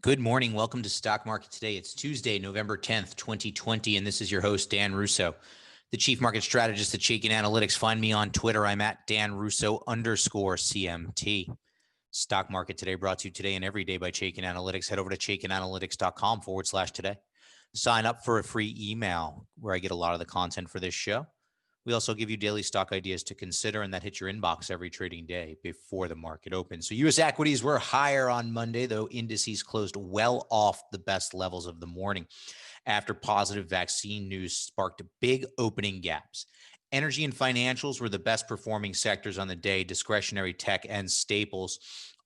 Good morning. Welcome to Stock Market Today. It's Tuesday, November 10th, 2020, and this is your host, Dan Russo, the Chief Market Strategist at Chaikin Analytics. Find me on Twitter. I'm at Dan_Russo_CMT. Stock Market Today brought to you today and every day by Chaikin Analytics. Head over to chaikinanalytics.com/today. Sign up for a free email where I get a lot of the content for this show. We also give you daily stock ideas to consider, and that hits your inbox every trading day before the market opens. So U.S. equities were higher on Monday, though indices closed well off the best levels of the morning after positive vaccine news sparked big opening gaps. Energy and financials were the best performing sectors on the day. Discretionary tech and staples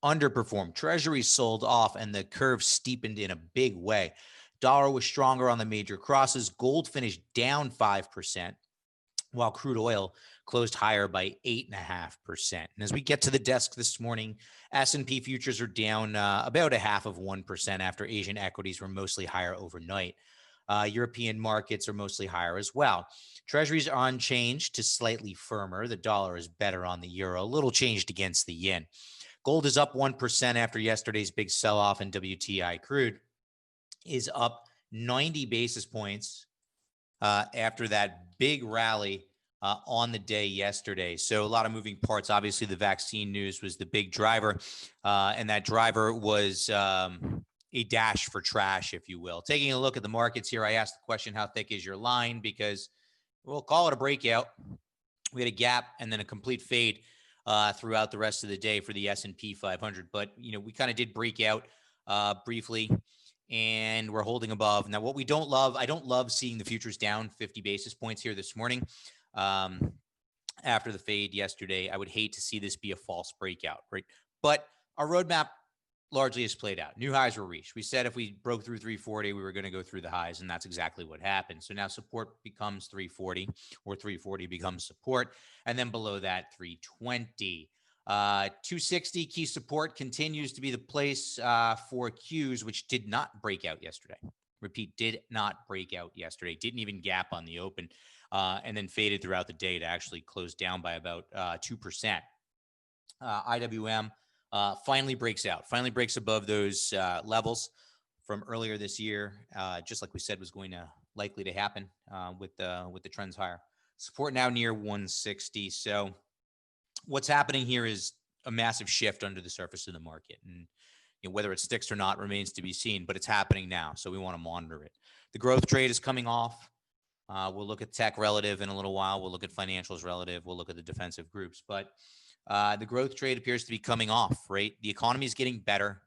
underperformed. Treasuries sold off, and the curve steepened in a big way. Dollar was stronger on the major crosses. Gold finished down 5%. While crude oil closed higher by 8.5%. And as we get to the desk this morning, S&P futures are down about 0.5% after Asian equities were mostly higher overnight. European markets are mostly higher as well. Treasuries are unchanged to slightly firmer. The dollar is better on the euro, a little changed against the yen. Gold is up 1% after yesterday's big sell-off, and WTI crude is up 90 basis points after that big rally on the day yesterday. So a lot of moving parts. Obviously, the vaccine news was the big driver, and that driver was a dash for trash, if you will. Taking a look at the markets here, I asked the question, how thick is your line? Because we'll call it a breakout. We had a gap and then a complete fade throughout the rest of the day for the S&P 500. But, we kind of did break out briefly, and we're holding above. Now, what we don't love, I don't love seeing the futures down 50 basis points here this morning. After the fade yesterday, I would hate to see this be a false breakout, right? But our roadmap largely has played out. New highs were reached. We said if we broke through 340, we were going to go through the highs, and that's exactly what happened. So now support becomes 340, or 340 becomes support, and then below that, 320. 260 key support continues to be the place for Qs, which did not break out yesterday. Repeat, did not break out yesterday. Didn't even gap on the open, and then faded throughout the day to actually close down by about 2%. IWM finally breaks out, finally breaks above those levels from earlier this year, just like we said was likely to happen with the trends higher. Support now near 160. So what's happening here is a massive shift under the surface of the market, and whether it sticks or not remains to be seen, but it's happening now, so we want to monitor it. The growth trade is coming off. We'll look at tech relative in a little while. We'll look at financials relative. We'll look at the defensive groups, but the growth trade appears to be coming off, right? The economy is getting better.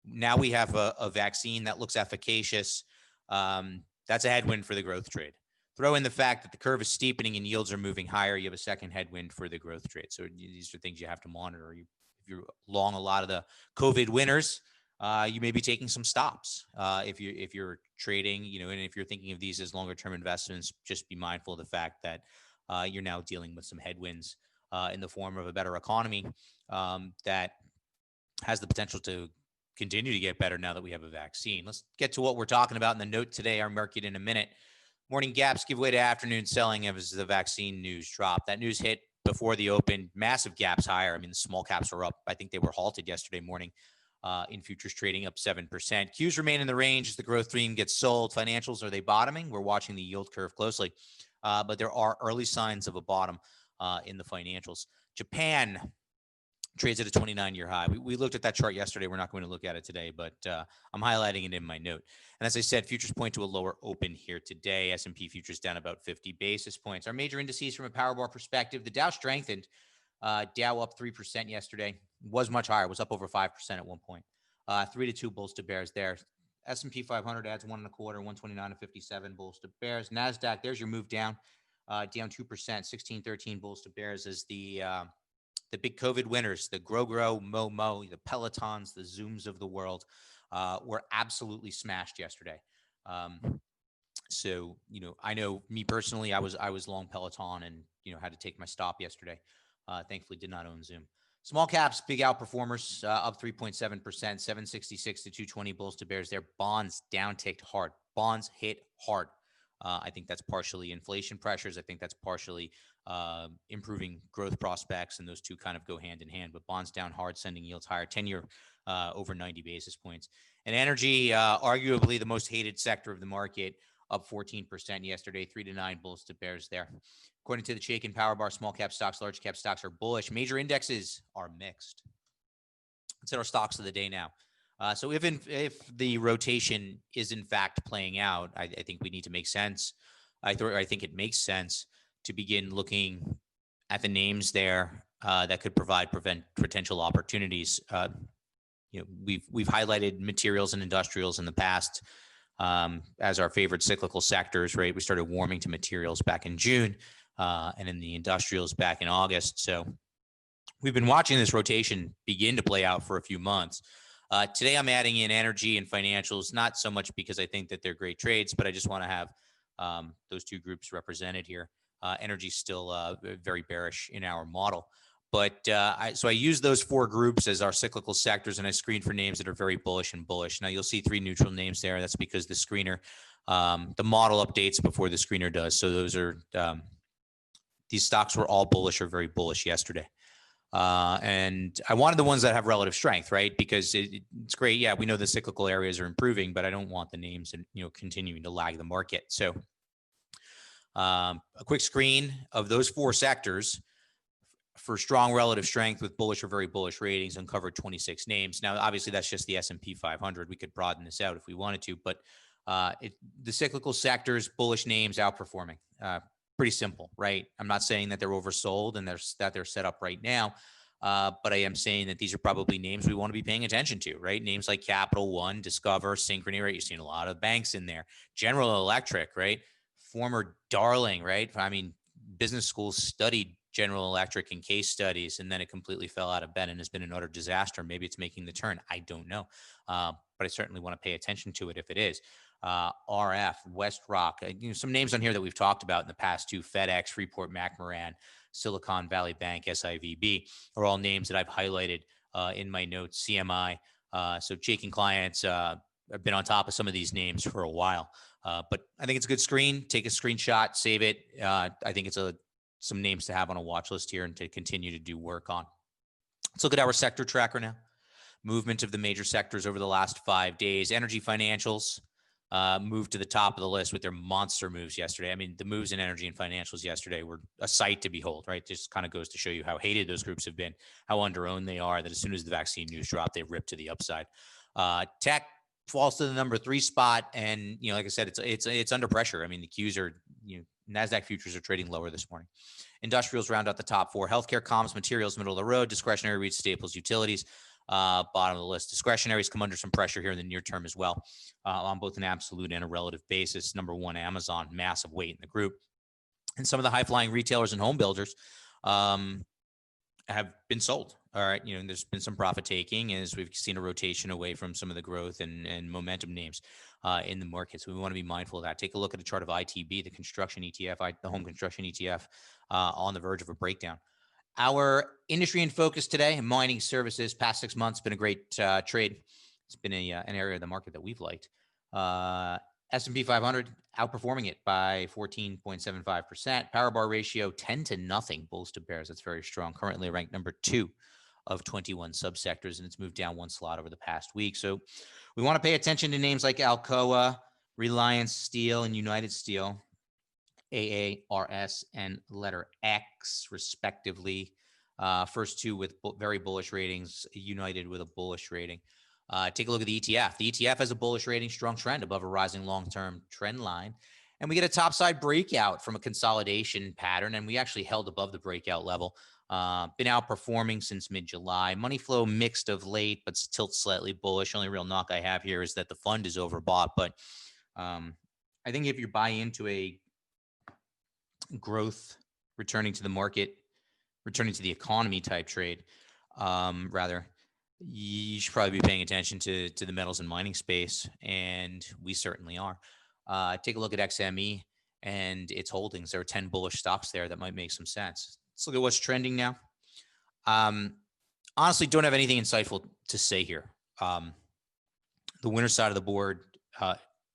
Now we have a vaccine that looks efficacious. That's a headwind for the growth trade. Throw in the fact that the curve is steepening and yields are moving higher. You have a second headwind for the growth trade. So these are things you have to monitor. If you're long a lot of the COVID winners, you may be taking some stops. If you're trading, and if you're thinking of these as longer term investments, just be mindful of the fact that you're now dealing with some headwinds in the form of a better economy that has the potential to continue to get better now that we have a vaccine. Let's get to what we're talking about in the note today, our market in a minute. Morning gaps give way to afternoon selling as the vaccine news dropped. That news hit before the open, massive gaps higher. I mean, the small caps were up. I think they were halted yesterday morning in futures trading up 7%. Qs remain in the range as the growth theme gets sold. Financials, are they bottoming? We're watching the yield curve closely, but there are early signs of a bottom in the financials. Japan trades at a 29-year high. We looked at that chart yesterday. We're not going to look at it today, but I'm highlighting it in my note. And as I said, futures point to a lower open here today. S&P futures down about 50 basis points. Our major indices from a power bar perspective, the Dow strengthened. Dow up 3% yesterday. Was much higher. Was up over 5% at one point. 3-2 bulls to bears there. S&P 500 adds 1.25, 129.57 bulls to bears. NASDAQ, there's your move down. Down 2%, 1613 bulls to bears as the big COVID winners, the Grow, Momo, the Pelotons, the Zooms of the world, were absolutely smashed yesterday. So, I know me personally, I was long Peloton and, had to take my stop yesterday. Thankfully did not own Zoom. Small caps, big outperformers, up 3.7%, 766 to 220 bulls to bears there. Bonds down ticked hard. Bonds hit hard. I think that's partially inflation pressures. I think that's partially improving growth prospects, and those two kind of go hand in hand. But bonds down hard, sending yields higher, 10-year over 90 basis points. And energy, arguably the most hated sector of the market, up 14% yesterday, 3 to 9 bulls to bears there. According to the Chaikin Power Bar, small cap stocks, large cap stocks are bullish. Major indexes are mixed. Let's hit our stocks of the day now. So if the rotation is in fact playing out, I think we need to make sense. I think it makes sense to begin looking at the names there that could provide potential opportunities. We've highlighted materials and industrials in the past as our favorite cyclical sectors, right? We started warming to materials back in June and in the industrials back in August. So we've been watching this rotation begin to play out for a few months. Today, I'm adding in energy and financials, not so much because I think that they're great trades, but I just want to have those two groups represented here. Energy is still very bearish in our model. But so I use those four groups as our cyclical sectors, and I screen for names that are very bullish and bullish. Now, you'll see 3 neutral names there. That's because the screener, the model updates before the screener does. So those are, these stocks were all bullish or very bullish yesterday. And I wanted the ones that have relative strength, right? Because it's great. Yeah, we know the cyclical areas are improving, but I don't want the names and continuing to lag the market. So a quick screen of those 4 sectors for strong relative strength with bullish or very bullish ratings, uncovered 26 names. Now, obviously, that's just the S&P 500. We could broaden this out if we wanted to, but the cyclical sectors, bullish names outperforming. Pretty simple, right? I'm not saying that they're oversold and that they're set up right now, but I am saying that these are probably names we want to be paying attention to, right? Names like Capital One, Discover, Synchrony, right? You're seeing a lot of banks in there. General Electric, right? Former darling, right? I mean, business schools studied General Electric in case studies, and then it completely fell out of bed and has been an utter disaster. Maybe it's making the turn. I don't know, but I certainly want to pay attention to it if it is. RF, WestRock, some names on here that we've talked about in the past too. FedEx, Freeport McMoran, Silicon Valley Bank, SIVB are all names that I've highlighted in my notes. CMI. So Chaikin clients have been on top of some of these names for a while, but I think it's a good screen. Take a screenshot, save it. I think it's some names to have on a watch list here and to continue to do work on. Let's look at our sector tracker now. Movement of the major sectors over the last 5 days. Energy financials moved to the top of the list with their monster moves yesterday. I mean, the moves in energy and financials yesterday were a sight to behold, right? Just kind of goes to show you how hated those groups have been, how under-owned they are, that as soon as the vaccine news dropped, they ripped to the upside. Tech falls to the number 3 spot. And, like I said, it's under pressure. I mean, the Qs are, NASDAQ futures are trading lower this morning. Industrials round out the top 4. Healthcare, comms, materials, middle of the road. Discretionary, REITs, staples, utilities. Bottom of the list. Discretionaries come under some pressure here in the near term as well, on both an absolute and a relative basis. Number 1, Amazon, massive weight in the group. And some of the high-flying retailers and home builders have been sold. All right, there's been some profit taking as we've seen a rotation away from some of the growth and momentum names in the market. So we want to be mindful of that. Take a look at a chart of ITB, the construction ETF, the home construction ETF, on the verge of a breakdown. Our industry in focus today, mining services, past 6 months, been a great trade. It's been an area of the market that we've liked. S&P 500 outperforming it by 14.75%. Power bar ratio 10 to nothing. Bulls to bears. That's very strong. Currently ranked number 2 of 21 subsectors, and it's moved down 1 slot over the past week. So we want to pay attention to names like Alcoa, Reliance Steel, and United Steel. AARS and letter X, respectively. First 2 with very bullish ratings, United with a bullish rating. Take a look at the ETF. The ETF has a bullish rating, strong trend above a rising long-term trend line. And we get a topside breakout from a consolidation pattern, and we actually held above the breakout level. Been outperforming since mid-July. Money flow mixed of late, but still slightly bullish. Only real knock I have here is that the fund is overbought. But I think if you buy into a growth, returning to the market, returning to the economy type trade, rather, you should probably be paying attention to the metals and mining space, and we certainly are. Take a look at XME and its holdings. There are 10 bullish stocks there that might make some sense. Let's look at what's trending now. Honestly, don't have anything insightful to say here. The winner side of the board,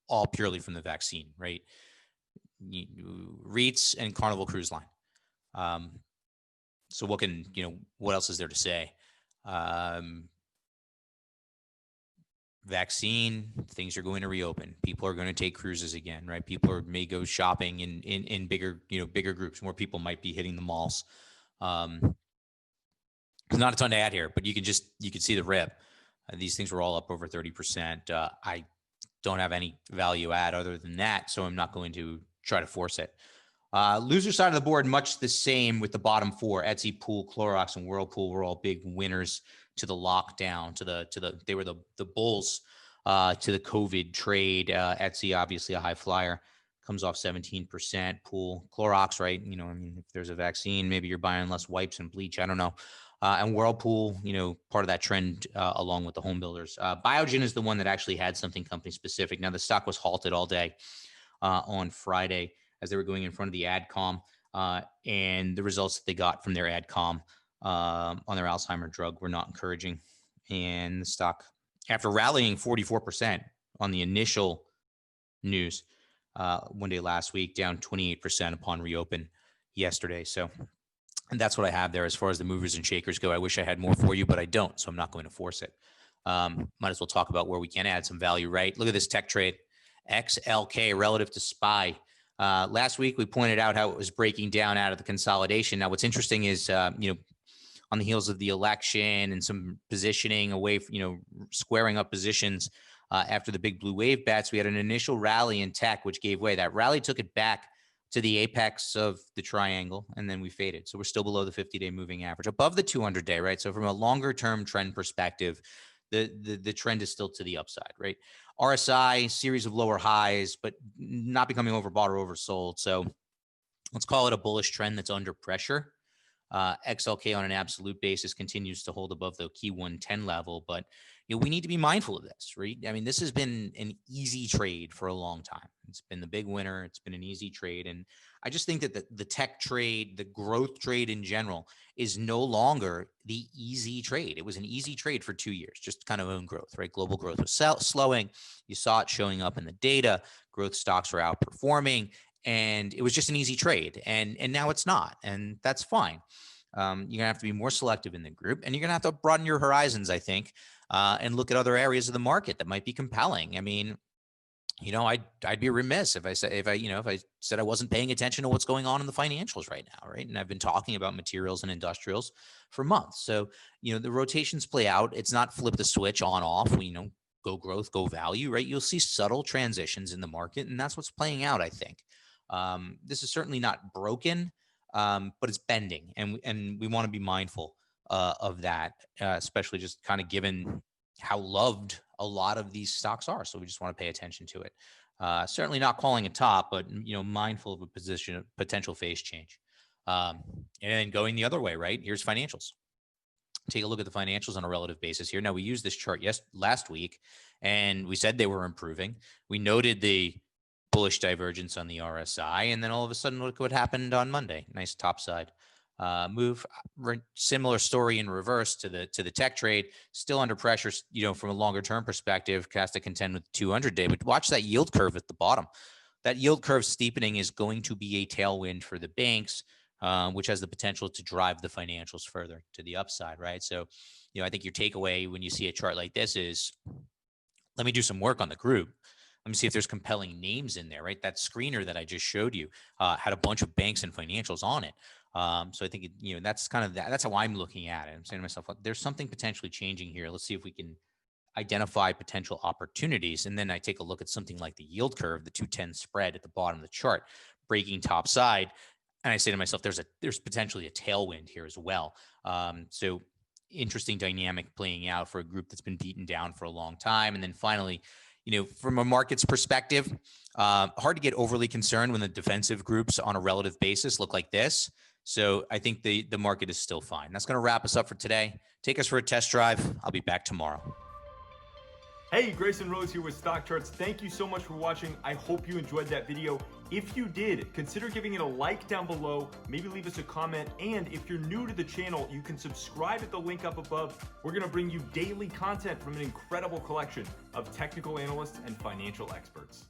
all purely from the vaccine, right? REITs and Carnival Cruise Line. So what else is there to say? Vaccine, things are going to reopen. People are going to take cruises again, right? People may go shopping in bigger groups. More people might be hitting the malls. There's not a ton to add here, but you can see the rip. These things were all up over 30%. I don't have any value add other than that, so I'm not going to try to force it. Loser side of the board, much the same with the bottom four. Etsy, Pool, Clorox, and Whirlpool were all big winners to the lockdown. They were the bulls to the COVID trade. Etsy, obviously a high flyer, comes off 17%. Pool, Clorox, right? If there's a vaccine, maybe you're buying less wipes and bleach. I don't know. And Whirlpool, part of that trend along with the home builders. Biogen is the one that actually had something company specific. Now the stock was halted all day on Friday as they were going in front of the AdCom, and the results that they got from their AdCom on their Alzheimer drug were not encouraging. And the stock, after rallying 44% on the initial news one day last week, down 28% upon reopen yesterday. So, and that's what I have there as far as the movers and shakers go. I wish I had more for you, but I don't, so I'm not going to force it. Might as well talk about where we can add some value, right? Look at this tech trade, XLK relative to SPY. Last week, we pointed out how it was breaking down out of the consolidation. Now, what's interesting is, on the heels of the election and some positioning away, squaring up positions after the big blue wave bets, we had an initial rally in tech, which gave way. That rally took it back to the apex of the triangle, and then we faded. So we're still below the 50-day moving average, above the 200-day, right? So from a longer-term trend perspective, the trend is still to the upside, right? RSI, series of lower highs, but not becoming overbought or oversold. So let's call it a bullish trend that's under pressure. XLK on an absolute basis continues to hold above the key 110 level, but we need to be mindful of this, right? I mean, this has been an easy trade for a long time. It's been the big winner. It's been an easy trade. And I just think that the tech trade, the growth trade in general, is no longer the easy trade. It was an easy trade for 2 years, just kind of own growth, right? Global growth was slowing. You saw it showing up in the data. Growth stocks were outperforming, and it was just an easy trade. And now it's not, and that's fine. You're gonna have to be more selective in the group, and you're gonna have to broaden your horizons, I think, and look at other areas of the market that might be compelling. I mean, I'd be remiss if I said I wasn't paying attention to what's going on in the financials right now, right? And I've been talking about materials and industrials for months. So, the rotations play out. It's not flip the switch on off. Go growth, go value, right? You'll see subtle transitions in the market, and that's what's playing out, I think. This is certainly not broken, but it's bending, and we want to be mindful of that, especially just kind of given how loved a lot of these stocks are. So we just want to pay attention to it. Certainly not calling a top, but mindful of a potential phase change. And then going the other way, right? Here's financials. Take a look at the financials on a relative basis here. Now, we used this chart last week, and we said they were improving. We noted the bullish divergence on the RSI, and then all of a sudden, look what happened on Monday. Nice topside move. Similar story in reverse to the tech trade. Still under pressure, from a longer term perspective, has to contend with 200-day. But watch that yield curve at the bottom. That yield curve steepening is going to be a tailwind for the banks, which has the potential to drive the financials further to the upside, right? So, I think your takeaway when you see a chart like this is, let me do some work on the group. Let me see if there's compelling names in there, right? That screener that I just showed you had a bunch of banks and financials on it. So I think, that's kind of that's how I'm looking at it. I'm saying to myself, there's something potentially changing here. Let's see if we can identify potential opportunities. And then I take a look at something like the yield curve, the 210 spread at the bottom of the chart, breaking top side. And I say to myself, there's potentially a tailwind here as well. So interesting dynamic playing out for a group that's been beaten down for a long time. And then finally, from a market's perspective, hard to get overly concerned when the defensive groups on a relative basis look like this. So I think the market is still fine. That's going to wrap us up for today. Take us for a test drive. I'll be back tomorrow. Hey, Grayson Rose here with StockCharts. Thank you so much for watching. I hope you enjoyed that video. If you did, consider giving it a like down below, maybe leave us a comment, and if you're new to the channel, you can subscribe at the link up above. We're gonna bring you daily content from an incredible collection of technical analysts and financial experts.